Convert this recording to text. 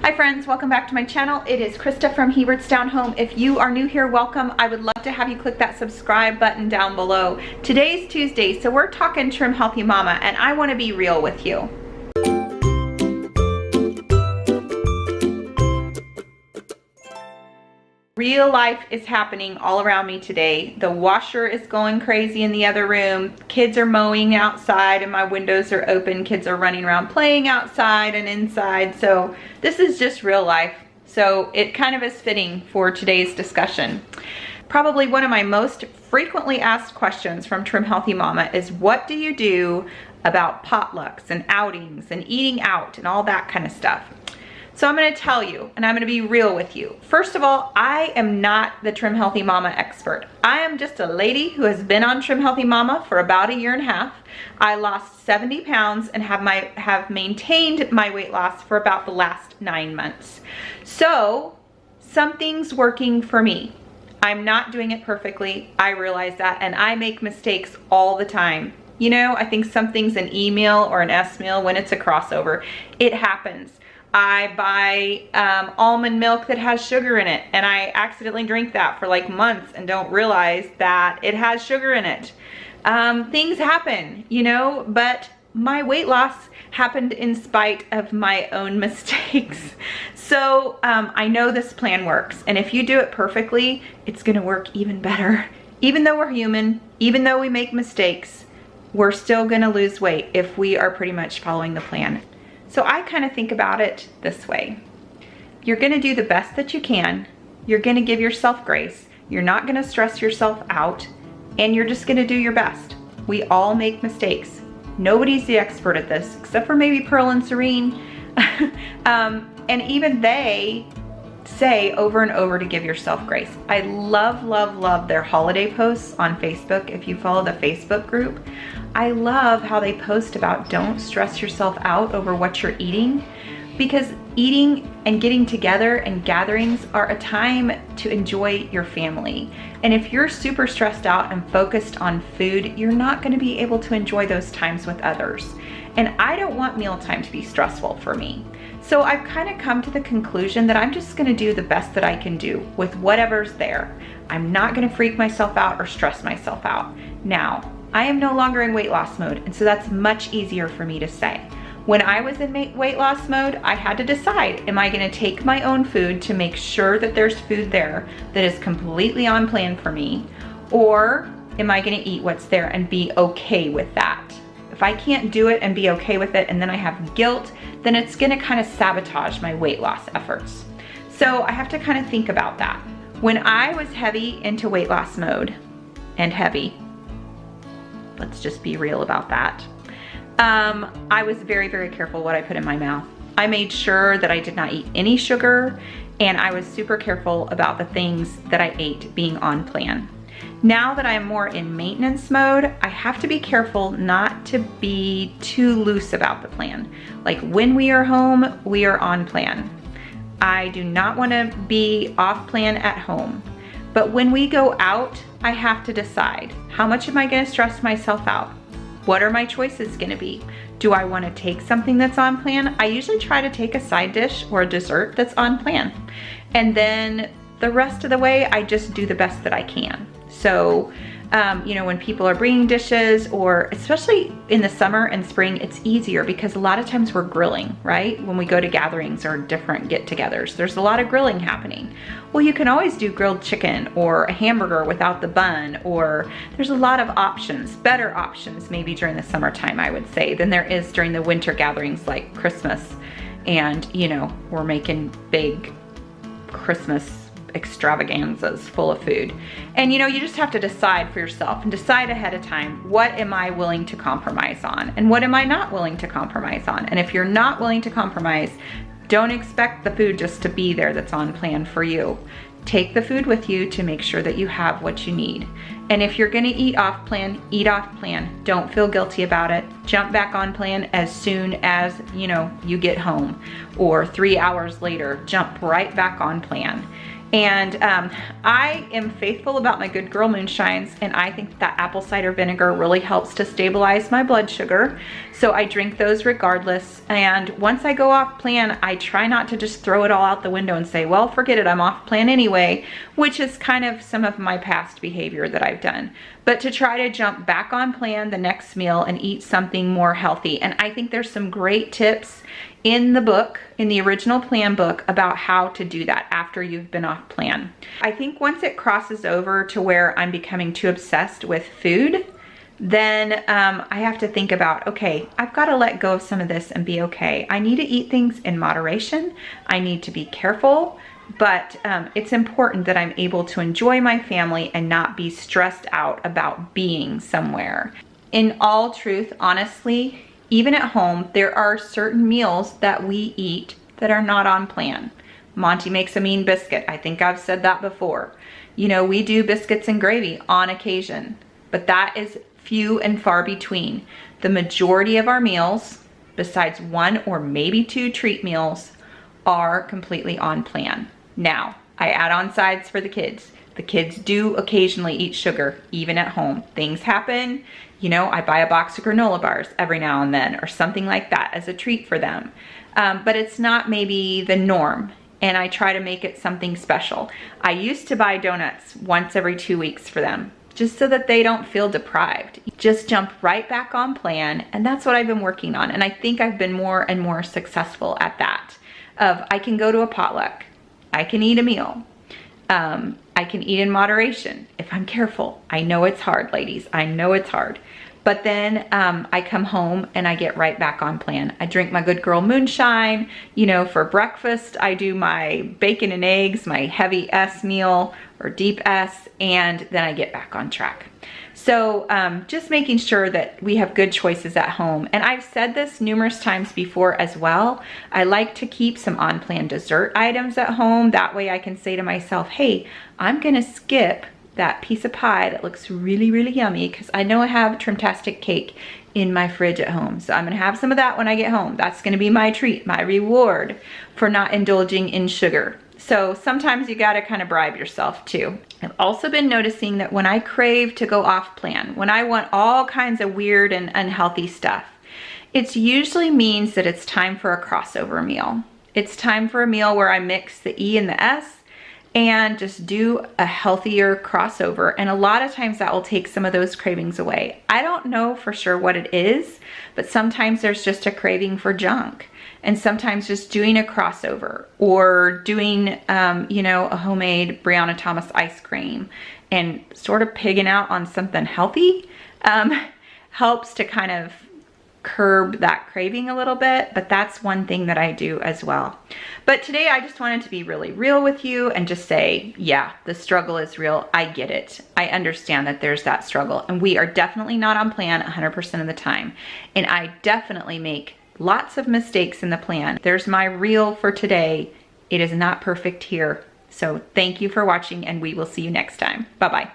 Hi friends, welcome back to my channel. It is Krista from Hebertstown Home. If you are new here, welcome. I would love to have you click that subscribe button down below. Today's Tuesday, so we're talking Trim Healthy Mama, and I want to be real with you. Real life is happening all around me today. The washer is going crazy in the other room. Kids are mowing outside and my windows are open. Kids are running around playing outside and inside. So this is just real life. So it kind of is fitting for today's discussion. Probably one of my most frequently asked questions from Trim Healthy Mama is, what do you do about potlucks and outings and eating out and all that kind of stuff? So I'm gonna tell you, and I'm gonna be real with you. First of all, I am not the Trim Healthy Mama expert. I am just a lady who has been on Trim Healthy Mama for about 1.5 years. I lost 70 pounds and have maintained my weight loss for about the last 9 months. So something's working for me. I'm not doing it perfectly. I realize that, and I make mistakes all the time. You know, I think something's an E meal or an S meal when it's a crossover. It happens. I buy almond milk that has sugar in it, and I accidentally drink that for like months and don't realize that it has sugar in it. Things happen, you know, but my weight loss happened in spite of my own mistakes. So I know this plan works, and if you do it perfectly, it's gonna work even better. Even though we're human, even though we make mistakes, we're still gonna lose weight if we are pretty much following the plan. So I kind of think about it this way. You're gonna do the best that you can. You're gonna give yourself grace. You're not gonna stress yourself out, and you're just gonna do your best. We all make mistakes. Nobody's the expert at this, except for maybe Pearl and Serene. And even they say over and over to give yourself grace. I love, love, love their holiday posts on Facebook. If you follow the Facebook group, I love how they post about don't stress yourself out over what you're eating, because eating and getting together and gatherings are a time to enjoy your family. And if you're super stressed out and focused on food, you're not going to be able to enjoy those times with others. And I don't want mealtime to be stressful for me. So I've kind of come to the conclusion that I'm just gonna do the best that I can do with whatever's there. I'm not gonna freak myself out or stress myself out. Now, I am no longer in weight loss mode, and so that's much easier for me to say. When I was in weight loss mode, I had to decide, am I gonna take my own food to make sure that there's food there that is completely on plan for me, or am I gonna eat what's there and be okay with that? If I can't do it and be okay with it, and then I have guilt, then it's gonna kind of sabotage my weight loss efforts. So I have to kind of think about that. When I was heavy into weight loss mode, and heavy, let's just be real about that, I was very, very careful what I put in my mouth. I made sure that I did not eat any sugar, and I was super careful about the things that I ate being on plan. Now that I'm more in maintenance mode, I have to be careful not to be too loose about the plan. Like when we are home, we are on plan. I do not want to be off plan at home. But when we go out, I have to decide, how much am I going to stress myself out? What are my choices going to be? Do I want to take something that's on plan? I usually try to take a side dish or a dessert that's on plan. And then the rest of the way, I just do the best that I can. So, you know, when people are bringing dishes, or especially in the summer and spring, it's easier because a lot of times we're grilling, right? When we go to gatherings or different get-togethers, there's a lot of grilling happening. Well, you can always do grilled chicken or a hamburger without the bun, or there's a lot of options, better options maybe during the summertime, I would say, than there is during the winter gatherings like Christmas. And, you know, we're making big Christmas extravaganzas full of food. And you know, you just have to decide for yourself and decide ahead of time, what am I willing to compromise on and what am I not willing to compromise on? And if you're not willing to compromise, don't expect the food just to be there that's on plan for you. Take the food with you to make sure that you have what you need. And if you're gonna eat off plan, eat off plan. Don't feel guilty about it. Jump back on plan as soon as, you know, you get home, or 3 hours later, jump right back on plan. And I am faithful about my Good Girl moonshines, and I think that apple cider vinegar really helps to stabilize my blood sugar. So I drink those regardless. And once I go off plan, I try not to just throw it all out the window and say, well, forget it, I'm off plan anyway, which is kind of some of my past behavior that I've done. But to try to jump back on plan the next meal and eat something more healthy. And I think there's some great tips in the book, in the original plan book, about how to do that after you've been off plan. I think once it crosses over to where I'm becoming too obsessed with food, then I have to think about, okay, I've got to let go of some of this and be okay. I need to eat things in moderation. I need to be careful, but it's important that I'm able to enjoy my family and not be stressed out about being somewhere. In all truth, honestly, even at home, there are certain meals that we eat that are not on plan. Monty makes a mean biscuit. I think I've said that before. You know, we do biscuits and gravy on occasion, but that is few and far between. The majority of our meals, besides 1 or maybe 2 treat meals, are completely on plan. Now, I add on sides for the kids. The kids do occasionally eat sugar, even at home. Things happen. You know, I buy a box of granola bars every now and then or something like that as a treat for them. But it's not maybe the norm, and I try to make it something special. I used to buy donuts once every 2 weeks for them, just so that they don't feel deprived. Just jump right back on plan, and that's what I've been working on. And I think I've been more and more successful at that. I can go to a potluck, I can eat a meal, I can eat in moderation if I'm careful. I know it's hard, ladies. I know it's hard. But then I come home and I get right back on plan. I drink my Good Girl moonshine. You know, for breakfast, I do my bacon and eggs, my heavy S meal or deep S, and then I get back on track. So just making sure that we have good choices at home. And I've said this numerous times before as well. I like to keep some on-plan dessert items at home. That way I can say to myself, hey, I'm gonna skip that piece of pie that looks really, really yummy because I know I have Trimtastic cake in my fridge at home. So I'm gonna have some of that when I get home. That's gonna be my treat, my reward for not indulging in sugar. So sometimes you gotta kind of bribe yourself too. I've also been noticing that when I crave to go off plan, when I want all kinds of weird and unhealthy stuff, it usually means that it's time for a crossover meal. It's time for a meal where I mix the E and the S and just do a healthier crossover. And a lot of times that will take some of those cravings away. I don't know for sure what it is, but sometimes there's just a craving for junk. And sometimes just doing a crossover or doing, you know, a homemade Brianna Thomas ice cream and sort of pigging out on something healthy helps to kind of curb that craving a little bit, but that's one thing that I do as well. But today I just wanted to be really real with you and just say, yeah, the struggle is real. I get it. I understand that there's that struggle, and we are definitely not on plan 100% of the time. And I definitely make lots of mistakes in the plan. There's my reel for today. It is not perfect here. So thank you for watching, and we will see you next time. Bye-bye.